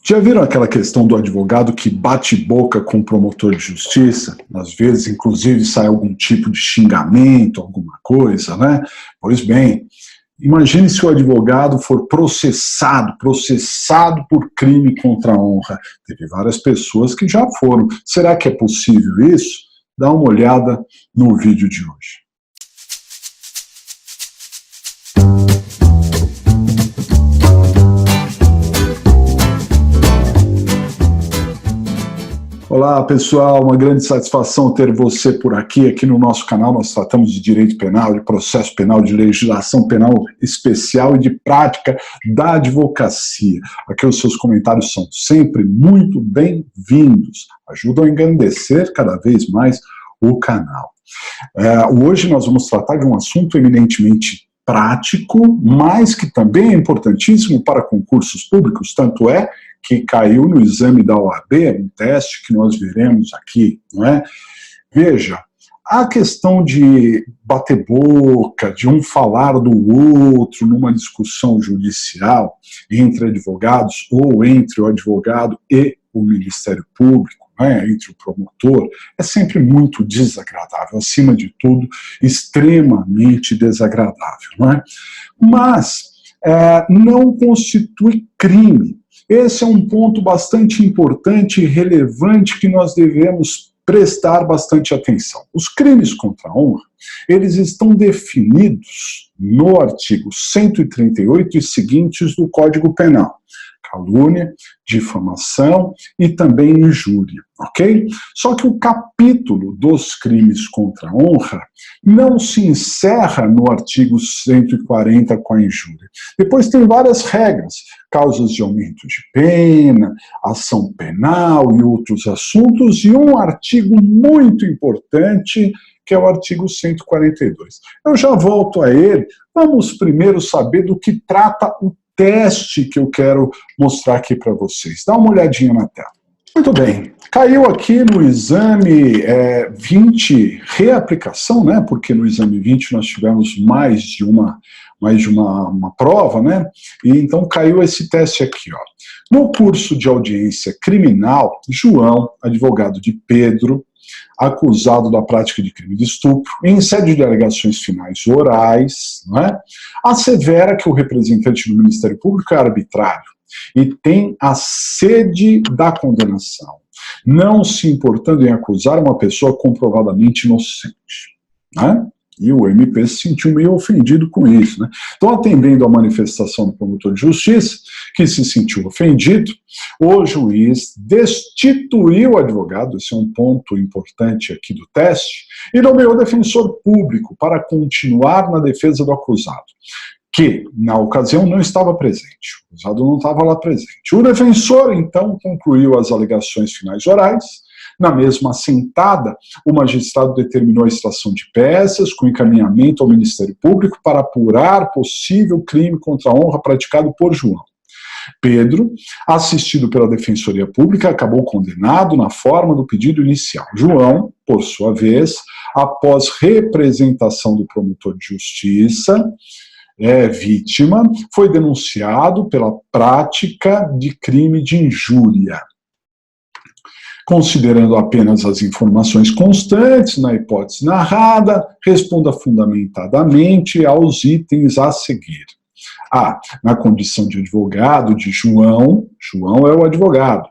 Já viram aquela questão do advogado que bate boca com o promotor de justiça? Às vezes, inclusive, sai algum tipo de xingamento, alguma coisa, né? Pois bem, imagine se o advogado for processado por crime contra a honra. Teve várias pessoas que já foram. Será que é possível isso? Dá uma olhada no vídeo de hoje. Olá pessoal, uma grande satisfação ter você por aqui. Aqui no nosso canal nós tratamos de direito penal, de processo penal, de legislação penal especial e de prática da advocacia. Aqui os seus comentários são sempre muito bem-vindos, ajudam a engrandecer cada vez mais o canal. Hoje nós vamos tratar de um assunto eminentemente prático, mas que também é importantíssimo para concursos públicos, tanto é que caiu no exame da OAB, um teste que nós veremos aqui, não é? Veja, a questão de bater boca, de um falar do outro numa discussão judicial entre advogados ou entre o advogado e o Ministério Público, entre o promotor, é sempre muito desagradável, acima de tudo, extremamente desagradável, não é? Mas não constitui crime. Esse é um ponto bastante importante e relevante que nós devemos prestar bastante atenção. Os crimes contra a honra, eles estão definidos no artigo 138 e seguintes do Código Penal. Calúnia, difamação e também injúria, ok? Só que o capítulo dos crimes contra a honra não se encerra no artigo 140 com a injúria. Depois tem várias regras, causas de aumento de pena, ação penal e outros assuntos, e um artigo muito importante, que é o artigo 142. Eu já volto a ele, vamos primeiro saber do que trata o teste que eu quero mostrar aqui para vocês. Dá uma olhadinha na tela. Muito bem, caiu aqui no exame 20 reaplicação, né? Porque no exame 20 nós tivemos mais de uma prova, né? E então caiu esse teste aqui, ó. No curso de audiência criminal, João, advogado de Pedro, acusado da prática de crime de estupro, em sede de alegações finais orais, né, assevera que o representante do Ministério Público é arbitrário e tem a sede da condenação, não se importando em acusar uma pessoa comprovadamente inocente, né? E o MP se sentiu meio ofendido com isso, né? Então, atendendo à manifestação do promotor de justiça, que se sentiu ofendido, o juiz destituiu o advogado, esse é um ponto importante aqui do teste, e nomeou defensor público para continuar na defesa do acusado, que, na ocasião, não estava presente. O acusado não estava lá presente. O defensor, então, concluiu as alegações finais orais. Na mesma assentada, o magistrado determinou a extração de peças com encaminhamento ao Ministério Público para apurar possível crime contra a honra praticado por João. Pedro, assistido pela Defensoria Pública, acabou condenado na forma do pedido inicial. João, por sua vez, após representação do promotor de justiça, vítima, foi denunciado pela prática de crime de injúria. Considerando apenas as informações constantes na hipótese narrada, responda fundamentadamente aos itens a seguir. A. Na condição de advogado de João, João é o advogado,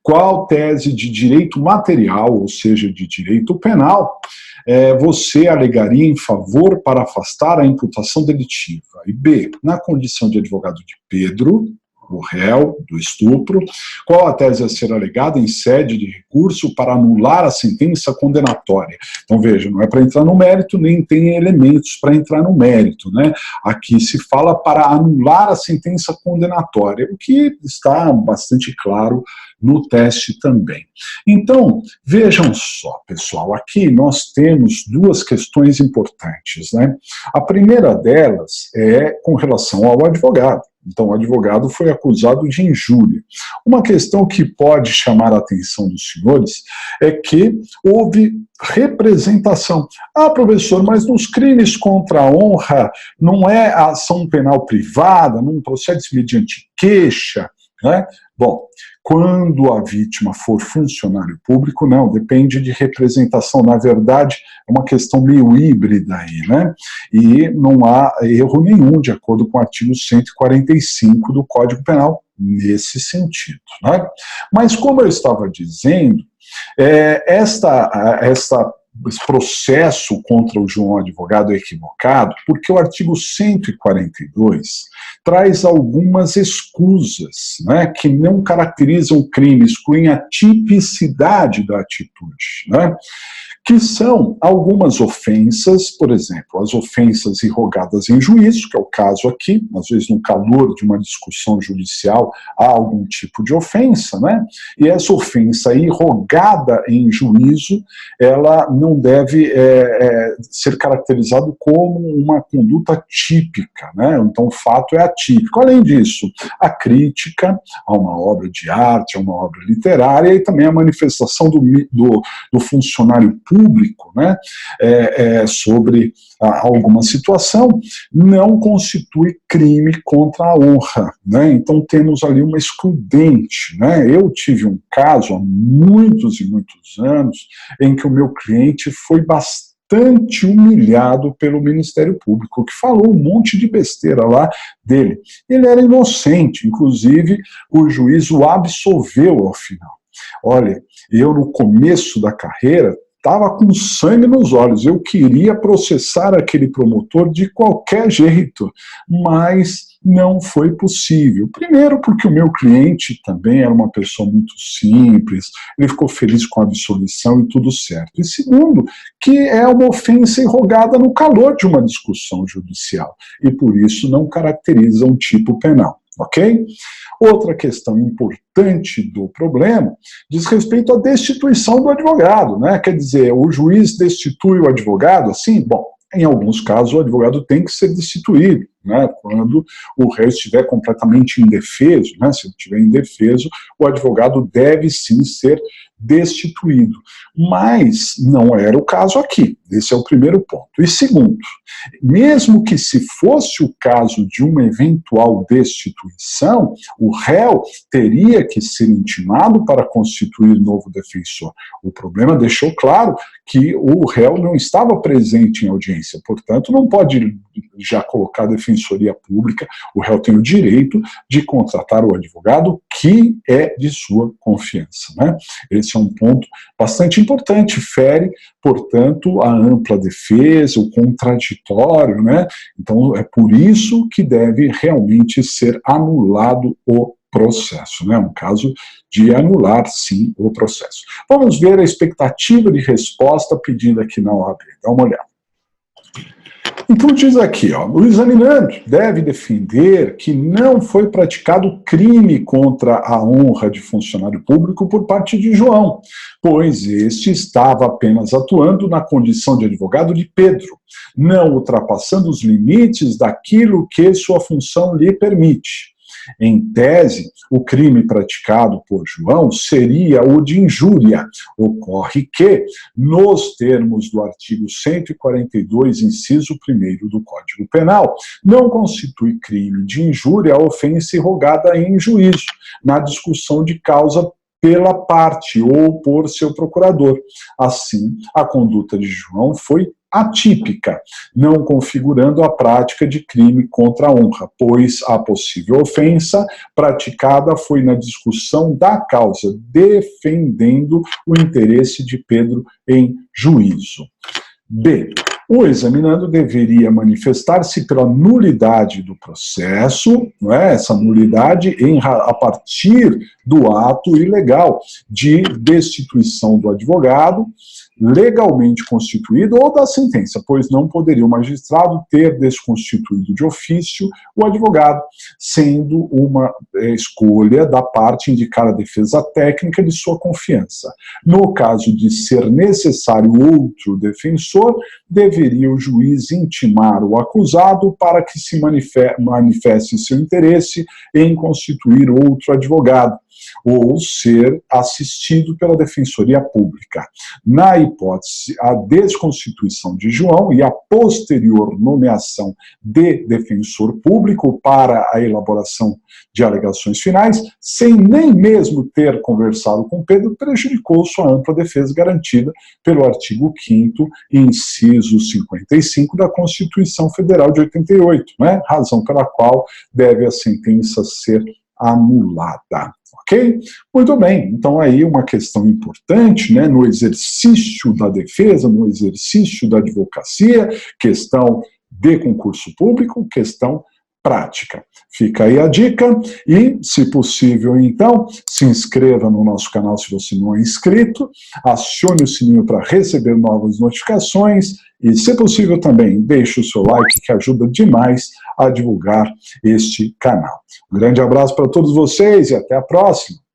qual tese de direito material, ou seja, de direito penal, você alegaria em favor para afastar a imputação delitiva? E B. Na condição de advogado de Pedro, o réu do estupro, qual a tese a ser alegada em sede de recurso para anular a sentença condenatória? Então veja, não é para entrar no mérito, nem tem elementos para entrar no mérito, né? Aqui se fala para anular a sentença condenatória, o que está bastante claro no teste também. Então, vejam só, pessoal, aqui nós temos duas questões importantes, né? A primeira delas é com relação ao advogado. Então, o advogado foi acusado de injúria. Uma questão que pode chamar a atenção dos senhores é que houve representação. Ah, professor, mas nos crimes contra a honra não é ação penal privada, não procede mediante queixa, né? Bom, quando a vítima for funcionário público, não, depende de representação. Na verdade, é uma questão meio híbrida aí, né? E não há erro nenhum, de acordo com o artigo 145 do Código Penal, nesse sentido, né? Mas, como eu estava dizendo, esse processo contra o João Advogado é equivocado, porque o artigo 142 traz algumas escusas, né, que não caracterizam o crime, excluem a tipicidade da atitude, né, que são algumas ofensas, por exemplo, as ofensas irrogadas em juízo, que é o caso aqui, às vezes no calor de uma discussão judicial há algum tipo de ofensa, né? E essa ofensa irrogada em juízo, ela não deve ser caracterizada como uma conduta típica, né? Então o fato é atípico. Além disso, a crítica a uma obra de arte, a uma obra literária, e também a manifestação do funcionário público, né, sobre alguma situação, não constitui crime contra a honra, né? Então temos ali uma excludente, né? Eu tive um caso há muitos e muitos anos em que o meu cliente foi bastante humilhado pelo Ministério Público, que falou um monte de besteira lá dele. Ele era inocente, inclusive o juiz o absolveu ao final. Olha, eu no começo da carreira estava com sangue nos olhos, eu queria processar aquele promotor de qualquer jeito, mas não foi possível. Primeiro porque o meu cliente também era uma pessoa muito simples, ele ficou feliz com a absolvição e tudo certo. E segundo, que é uma ofensa irrogada no calor de uma discussão judicial, e por isso não caracteriza um tipo penal. Ok? Outra questão importante do problema diz respeito à destituição do advogado, né? Quer dizer, o juiz destitui o advogado assim? Bom, em alguns casos o advogado tem que ser destituído, né? Quando o réu estiver completamente indefeso, né? Se ele estiver indefeso, o advogado deve sim ser destituído. Mas não era o caso aqui. Esse é o primeiro ponto. E segundo, mesmo que se fosse o caso de uma eventual destituição, o réu teria que ser intimado para constituir novo defensor. O problema deixou claro que o réu não estava presente em audiência, portanto, não pode já colocar a defensoria pública. O réu tem o direito de contratar o advogado que é de sua confiança, né? Esse é um ponto bastante importante, fere, portanto, a ampla defesa, o contraditório, né? Então, é por isso que deve realmente ser anulado o processo, né? Um caso de anular, sim, o processo. Vamos ver a expectativa de resposta pedida aqui na OAB. Dá uma olhada. Então diz aqui, ó, o examinando deve defender que não foi praticado crime contra a honra de funcionário público por parte de João, pois este estava apenas atuando na condição de advogado de Pedro, não ultrapassando os limites daquilo que sua função lhe permite. Em tese, o crime praticado por João seria o de injúria. Ocorre que, nos termos do artigo 142, inciso 1º do Código Penal, não constitui crime de injúria a ofensa irrogada em juízo, na discussão de causa pela parte ou por seu procurador. Assim, a conduta de João foi atípica, não configurando a prática de crime contra a honra, pois a possível ofensa praticada foi na discussão da causa, defendendo o interesse de Pedro em juízo. B. O examinando deveria manifestar-se pela nulidade do processo, não é? Essa nulidade a partir do ato ilegal de destituição do advogado, legalmente constituído, ou da sentença, pois não poderia o magistrado ter desconstituído de ofício o advogado, sendo uma escolha da parte indicar a defesa técnica de sua confiança. No caso de ser necessário outro defensor, deveria o juiz intimar o acusado para que se manifeste seu interesse em constituir outro advogado, ou ser assistido pela Defensoria Pública. Na hipótese, a desconstituição de João e a posterior nomeação de defensor público para a elaboração de alegações finais, sem nem mesmo ter conversado com Pedro, prejudicou sua ampla defesa garantida pelo artigo 5º, inciso 55 da Constituição Federal de 88, né? Razão pela qual deve a sentença ser anulada. Ok? Muito bem, então aí uma questão importante, né, no exercício da defesa, no exercício da advocacia, questão de concurso público, questão prática. Fica aí a dica e, se possível, então, se inscreva no nosso canal se você não é inscrito, acione o sininho para receber novas notificações e, se possível, também deixe o seu like, que ajuda demais a divulgar este canal. Um grande abraço para todos vocês e até a próxima!